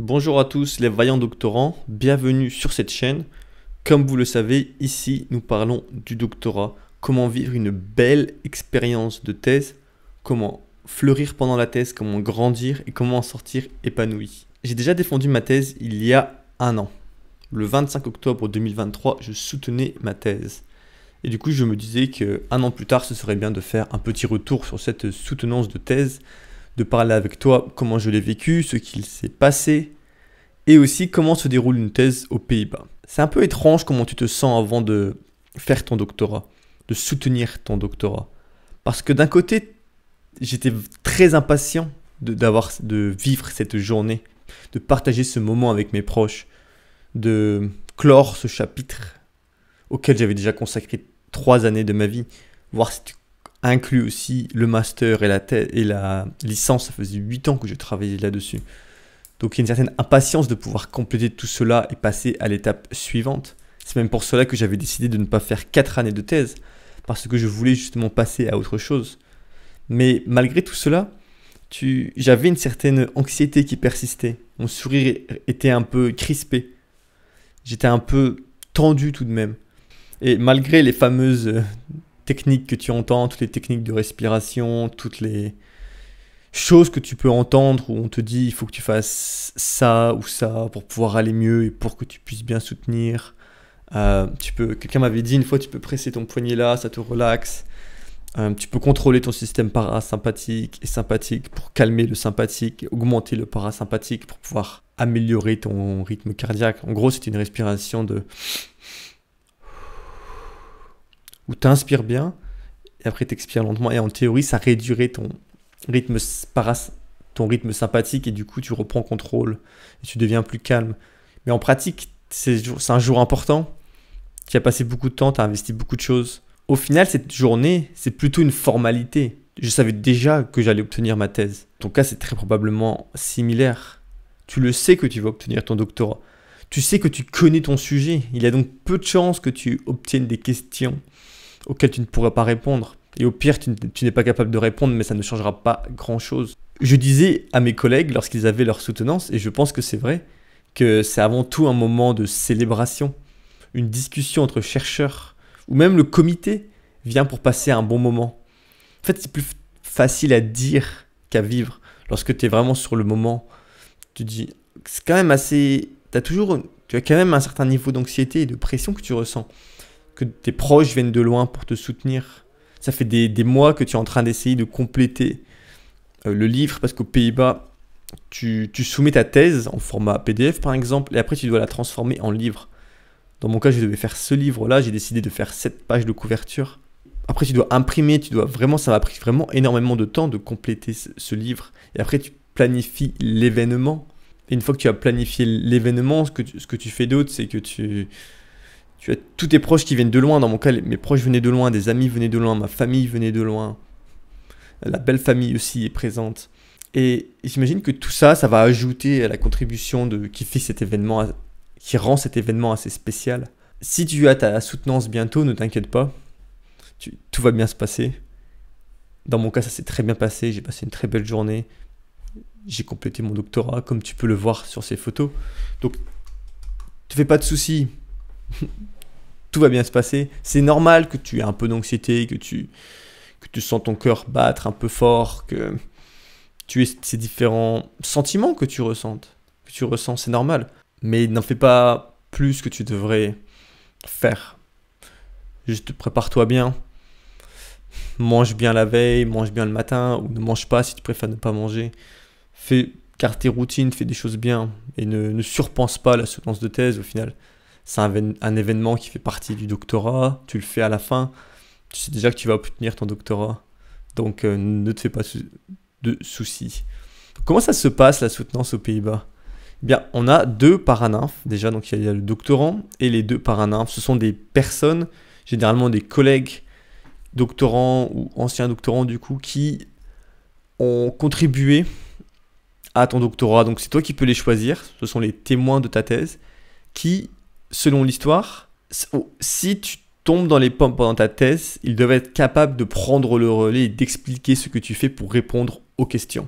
Bonjour à tous les vaillants doctorants, bienvenue sur cette chaîne. Comme vous le savez, ici nous parlons du doctorat, comment vivre une belle expérience de thèse, comment fleurir pendant la thèse, comment grandir et comment en sortir épanoui. J'ai déjà défendu ma thèse il y a un an. Le 25 octobre 2023, je soutenais ma thèse. Et du coup, je me disais qu'un an plus tard, ce serait bien de faire un petit retour sur cette soutenance de thèse, de parler avec toi comment je l'ai vécu, ce qu'il s'est passé, et aussi comment se déroule une thèse aux Pays-Bas. C'est un peu étrange comment tu te sens avant de faire ton doctorat, de soutenir ton doctorat. Parce que d'un côté, j'étais très impatient de vivre cette journée, de partager ce moment avec mes proches, de clore ce chapitre auquel j'avais déjà consacré 3 années de ma vie, voir si tu inclus aussi le master et la licence. Ça faisait 8 ans que je travaillais là-dessus. Donc il y a une certaine impatience de pouvoir compléter tout cela et passer à l'étape suivante. C'est même pour cela que j'avais décidé de ne pas faire 4 années de thèse, parce que je voulais justement passer à autre chose. Mais malgré tout cela, j'avais une certaine anxiété qui persistait. Mon sourire était un peu crispé. J'étais un peu tendu tout de même. Et malgré les fameuses techniques que tu entends, toutes les techniques de respiration, toutes les choses que tu peux entendre où on te dit il faut que tu fasses ça ou ça pour pouvoir aller mieux et pour que tu puisses bien soutenir. Quelqu'un m'avait dit une fois, tu peux presser ton poignet là, ça te relaxe. Tu peux contrôler ton système parasympathique et sympathique pour calmer le sympathique, augmenter le parasympathique pour pouvoir améliorer ton rythme cardiaque. En gros, c'est une respiration où tu inspires bien et après tu expires lentement. Et en théorie, ça réduirait rythme ton rythme sympathique et du coup, tu reprends contrôle et tu deviens plus calme. Mais en pratique, c'est un jour important. Tu as passé beaucoup de temps, tu as investi beaucoup de choses. Au final, cette journée, c'est plutôt une formalité. Je savais déjà que j'allais obtenir ma thèse. En ton cas, c'est très probablement similaire. Tu le sais que tu vas obtenir ton doctorat. Tu sais que tu connais ton sujet. Il y a donc peu de chances que tu obtiennes des questions auxquelles tu ne pourras pas répondre. Et au pire, tu n'es pas capable de répondre, mais ça ne changera pas grand-chose. Je disais à mes collègues lorsqu'ils avaient leur soutenance, et je pense que c'est vrai, que c'est avant tout un moment de célébration, une discussion entre chercheurs, ou même le comité vient pour passer un bon moment. En fait, c'est plus facile à dire qu'à vivre. Lorsque tu es vraiment sur le moment, tu dis, c'est quand même assez... Tu as quand même un certain niveau d'anxiété et de pression que tu ressens. Que tes proches viennent de loin pour te soutenir. Ça fait des mois que tu es en train d'essayer de compléter le livre, parce qu'aux Pays-Bas, tu soumets ta thèse en format PDF par exemple, et après tu dois la transformer en livre. Dans mon cas, je devais faire ce livre-là, j'ai décidé de faire 7 pages de couverture. Après, tu dois imprimer, ça m'a pris vraiment énormément de temps de compléter ce livre. Et après, tu planifies l'événement. Et une fois que tu as planifié l'événement, ce que tu fais d'autre, c'est que tu as tous tes proches qui viennent de loin. Dans mon cas, mes proches venaient de loin, des amis venaient de loin, ma famille venait de loin. La belle famille aussi est présente. Et j'imagine que tout ça, ça va ajouter à la contribution qui rend cet événement assez spécial. Si tu as ta soutenance bientôt, ne t'inquiète pas. Tout va bien se passer. Dans mon cas, ça s'est très bien passé. J'ai passé une très belle journée. J'ai complété mon doctorat, comme tu peux le voir sur ces photos. Donc, ne te fais pas de soucis. Tout va bien se passer. C'est normal que tu aies un peu d'anxiété, que tu sens ton cœur battre un peu fort, que tu aies ces différents sentiments que tu ressens. C'est normal. Mais n'en fais pas plus que tu devrais faire. Juste prépare-toi bien. Mange bien la veille, mange bien le matin, ou ne mange pas si tu préfères ne pas manger. Garde tes routines, fais des choses bien. Et ne surpense pas la soutenance de thèse au final. C'est un événement qui fait partie du doctorat. Tu le fais à la fin. Tu sais déjà que tu vas obtenir ton doctorat. Donc ne te fais pas de soucis. Comment ça se passe la soutenance aux Pays-Bas ? Eh bien, on a 2 paranymphes déjà, donc il y a le doctorant et les 2 paranymphes. Ce sont des personnes, généralement des collègues doctorants ou anciens doctorants du coup, qui ont contribué à ton doctorat. Donc c'est toi qui peux les choisir, ce sont les témoins de ta thèse qui, selon l'histoire, si tu tombes dans les pommes pendant ta thèse, ils doivent être capables de prendre le relais et d'expliquer ce que tu fais pour répondre aux questions.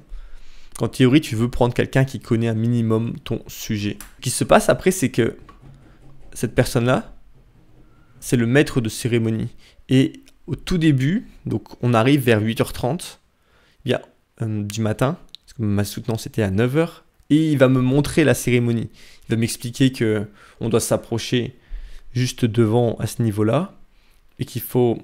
qu'en théorie, tu veux prendre quelqu'un qui connaît un minimum ton sujet. Ce qui se passe après, c'est que cette personne-là, c'est le maître de cérémonie. Et au tout début, donc on arrive vers 8h30 du matin, parce que ma soutenance était à 9h, et il va me montrer la cérémonie. Il va m'expliquer qu'on doit s'approcher juste devant à ce niveau-là, et qu'il faut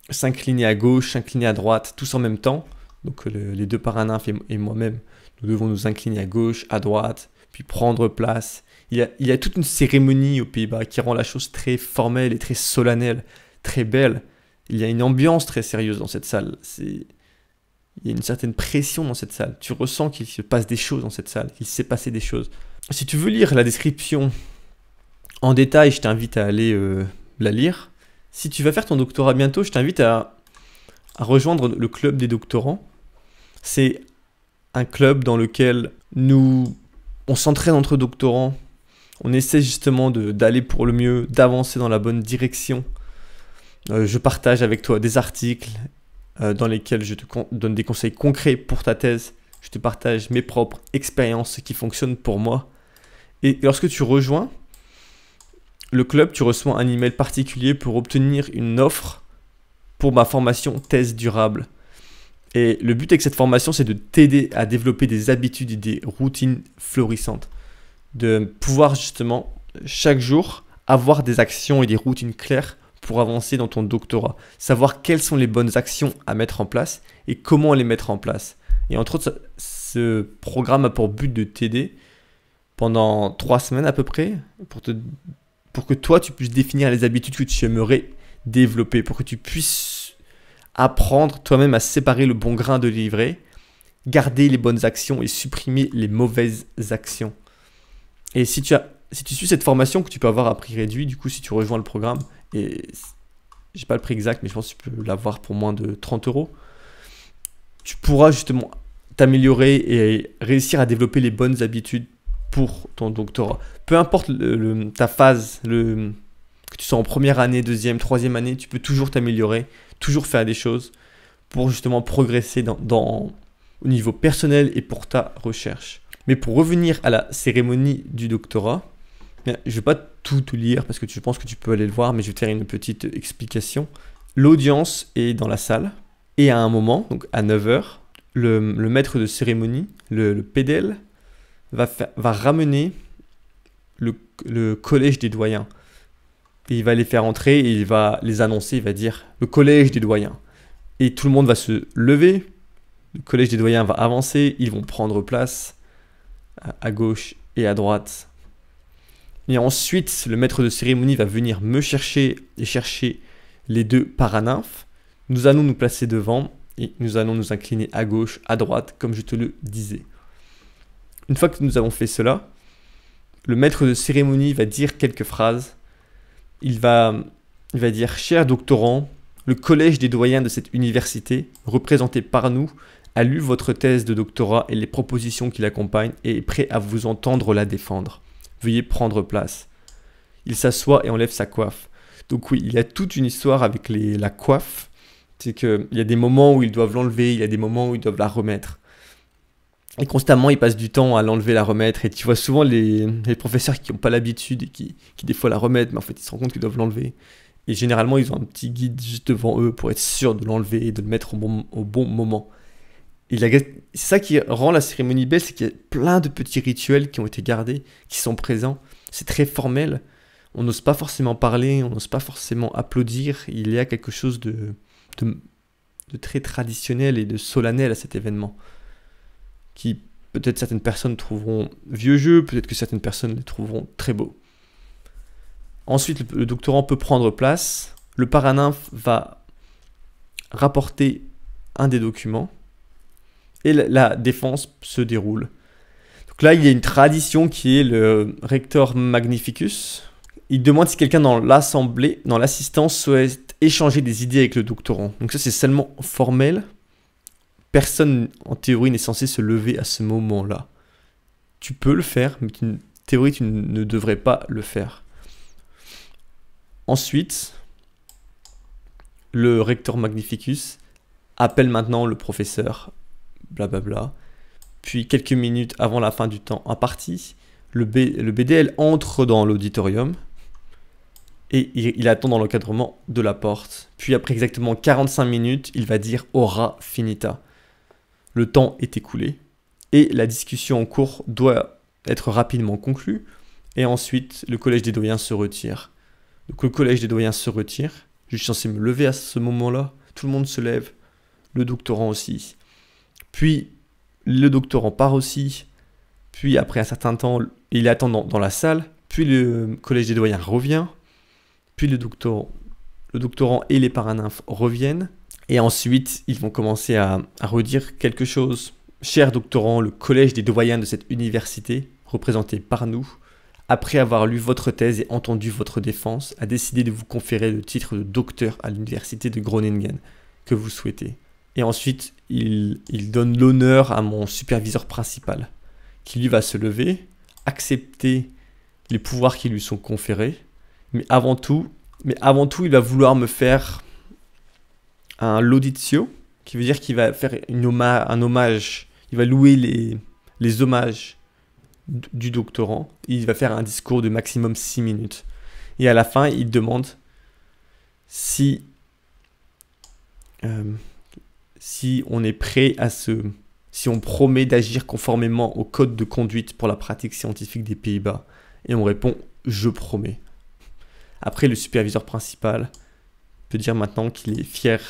s'incliner à gauche, s'incliner à droite, tous en même temps. Donc les deux paranymphes et moi-même, nous devons nous incliner à gauche, à droite, puis prendre place. Il y a toute une cérémonie aux Pays-Bas qui rend la chose très formelle et très solennelle, très belle. Il y a une ambiance très sérieuse dans cette salle. Il y a une certaine pression dans cette salle. Tu ressens qu'il se passe des choses dans cette salle, qu'il s'est passé des choses. Si tu veux lire la description en détail, je t'invite à aller la lire. Si tu vas faire ton doctorat bientôt, je t'invite à rejoindre le club des doctorants. C'est un club dans lequel on s'entraîne entre doctorants. On essaie justement d'aller pour le mieux, d'avancer dans la bonne direction. Je partage avec toi des articles dans lesquels je te donne des conseils concrets pour ta thèse. Je te partage mes propres expériences, ce qui fonctionne pour moi. Et lorsque tu rejoins le club, tu reçois un email particulier pour obtenir une offre pour ma formation thèse durable. Et le but avec cette formation, c'est de t'aider à développer des habitudes et des routines florissantes. De pouvoir justement, chaque jour, avoir des actions et des routines claires pour avancer dans ton doctorat. Savoir quelles sont les bonnes actions à mettre en place et comment les mettre en place. Et entre autres, ce programme a pour but de t'aider pendant 3 semaines à peu près pour que toi, tu puisses définir les habitudes que tu aimerais développer, pour que tu puisses apprendre toi-même à séparer le bon grain de l'ivraie, garder les bonnes actions et supprimer les mauvaises actions. Et si tu suis cette formation que tu peux avoir à prix réduit, du coup, si tu rejoins le programme, et j'ai pas le prix exact, mais je pense que tu peux l'avoir pour moins de 30 €, tu pourras justement t'améliorer et réussir à développer les bonnes habitudes pour ton doctorat. Peu importe ta phase, que tu sois en première année, deuxième, troisième année, tu peux toujours t'améliorer, toujours faire des choses pour justement progresser au niveau personnel et pour ta recherche. Mais pour revenir à la cérémonie du doctorat, je ne vais pas tout te lire parce que je pense que tu peux aller le voir, mais je vais te faire une petite explication. L'audience est dans la salle et à un moment, donc à 9h, le maître de cérémonie, le PDL, va ramener le collège des doyens. Et il va les faire entrer et il va les annoncer, il va dire le collège des doyens. Et tout le monde va se lever, le collège des doyens va avancer, ils vont prendre place à gauche et à droite. Et ensuite, le maître de cérémonie va venir me chercher et chercher les deux paranymphes. Nous allons nous placer devant et nous allons nous incliner à gauche, à droite, comme je te le disais. Une fois que nous avons fait cela, le maître de cérémonie va dire quelques phrases. Il va dire « Cher doctorant, le collège des doyens de cette université, représenté par nous, a lu votre thèse de doctorat et les propositions qui l'accompagnent et est prêt à vous entendre la défendre. Veuillez prendre place. » Il s'assoit et enlève sa coiffe. Donc oui, il y a toute une histoire avec la coiffe. C'est qu'il y a des moments où ils doivent l'enlever, il y a des moments où ils doivent la remettre. Et constamment, ils passent du temps à l'enlever, la remettre. Et tu vois souvent les professeurs qui n'ont pas l'habitude et qui des fois la remettent, mais en fait, ils se rendent compte qu'ils doivent l'enlever. Et généralement, ils ont un petit guide juste devant eux pour être sûr de l'enlever et de le mettre au bon moment. Et c'est ça qui rend la cérémonie belle, c'est qu'il y a plein de petits rituels qui ont été gardés, qui sont présents. C'est très formel. On n'ose pas forcément parler, on n'ose pas forcément applaudir. Il y a quelque chose de très traditionnel et de solennel à cet événement, qui peut-être certaines personnes trouveront vieux jeu, peut-être que certaines personnes les trouveront très beaux. Ensuite, le doctorant peut prendre place. Le paranymphe va rapporter un des documents et la défense se déroule. Donc là, il y a une tradition qui est le rector magnificus. Il demande si quelqu'un dans l'assemblée, dans l'assistance, souhaite échanger des idées avec le doctorant. Donc ça, c'est seulement formel. Personne, en théorie, n'est censé se lever à ce moment-là. Tu peux le faire, mais en théorie, tu ne devrais pas le faire. Ensuite, le rector magnificus appelle maintenant le professeur, blablabla. Puis quelques minutes avant la fin du temps imparti, le BDL entre dans l'auditorium et il attend dans l'encadrement de la porte. Puis après exactement 45 minutes, il va dire « Ora finita ». Le temps est écoulé et la discussion en cours doit être rapidement conclue. Et ensuite, le collège des doyens se retire. Donc le collège des doyens se retire. Je suis censé me lever à ce moment-là. Tout le monde se lève. Le doctorant aussi. Puis le doctorant part aussi. Puis après un certain temps, il attend dans la salle. Puis le collège des doyens revient. Puis le doctorant et les paranymphes reviennent. Et ensuite, ils vont commencer à redire quelque chose. Cher doctorant, le collège des doyens de cette université, représenté par nous, après avoir lu votre thèse et entendu votre défense, a décidé de vous conférer le titre de docteur à l'université de Groningen que vous souhaitez. Et ensuite, il donne l'honneur à mon superviseur principal, qui lui va se lever, accepter les pouvoirs qui lui sont conférés, mais avant tout, il va vouloir me faire un lauditio, qui veut dire qu'il va faire un hommage, il va louer les hommages du doctorant. Il va faire un discours de maximum 6 minutes. Et à la fin, il demande si on est prêt si on promet d'agir conformément au code de conduite pour la pratique scientifique des Pays-Bas. Et on répond « Je promets ». Après, le superviseur principal peut dire maintenant qu'il est fier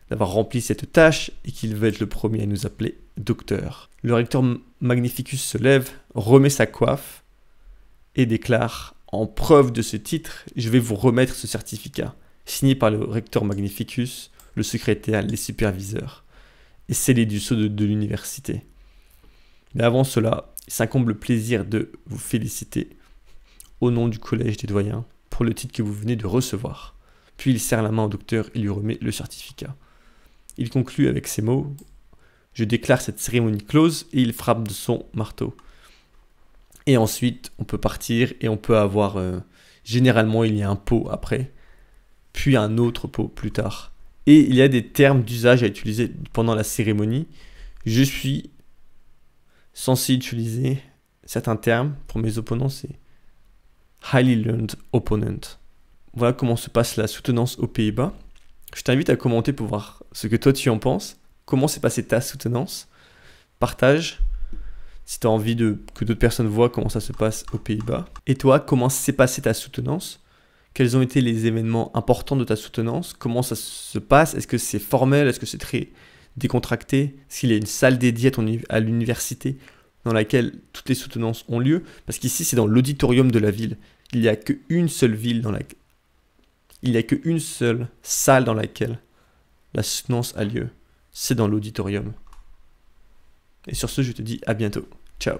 d'avoir rempli cette tâche et qu'il veut être le premier à nous appeler docteur. Le recteur Magnificus se lève, remet sa coiffe et déclare « En preuve de ce titre, je vais vous remettre ce certificat, signé par le recteur Magnificus, le secrétaire, les superviseurs, et scellé du sceau de l'université. Mais avant cela, il s'incombe le plaisir de vous féliciter au nom du collège des doyens pour le titre que vous venez de recevoir. » Puis il serre la main au docteur et lui remet le certificat. Il conclut avec ces mots « Je déclare cette cérémonie close » et il frappe de son marteau. Et ensuite, on peut partir et on peut avoir... généralement, il y a un pot après, puis un autre pot plus tard. Et il y a des termes d'usage à utiliser pendant la cérémonie. Je suis censé utiliser certains termes. Pour mes opponents, c'est « highly learned opponent ». Voilà comment se passe la soutenance aux Pays-Bas. Je t'invite à commenter pour voir ce que toi tu en penses. Comment s'est passée ta soutenance? Partage si tu as envie que d'autres personnes voient comment ça se passe aux Pays-Bas. Et toi, comment s'est passée ta soutenance? Quels ont été les événements importants de ta soutenance? Comment ça se passe? Est-ce que c'est formel? Est-ce que c'est très décontracté? Est-ce qu'il y a une salle dédiée à l'université dans laquelle toutes les soutenances ont lieu? Parce qu'ici, c'est dans l'auditorium de la ville. Il n'y a qu'une seule il n'y a qu'une seule salle dans laquelle la soutenance a lieu. C'est dans l'auditorium. Et sur ce, je te dis à bientôt. Ciao.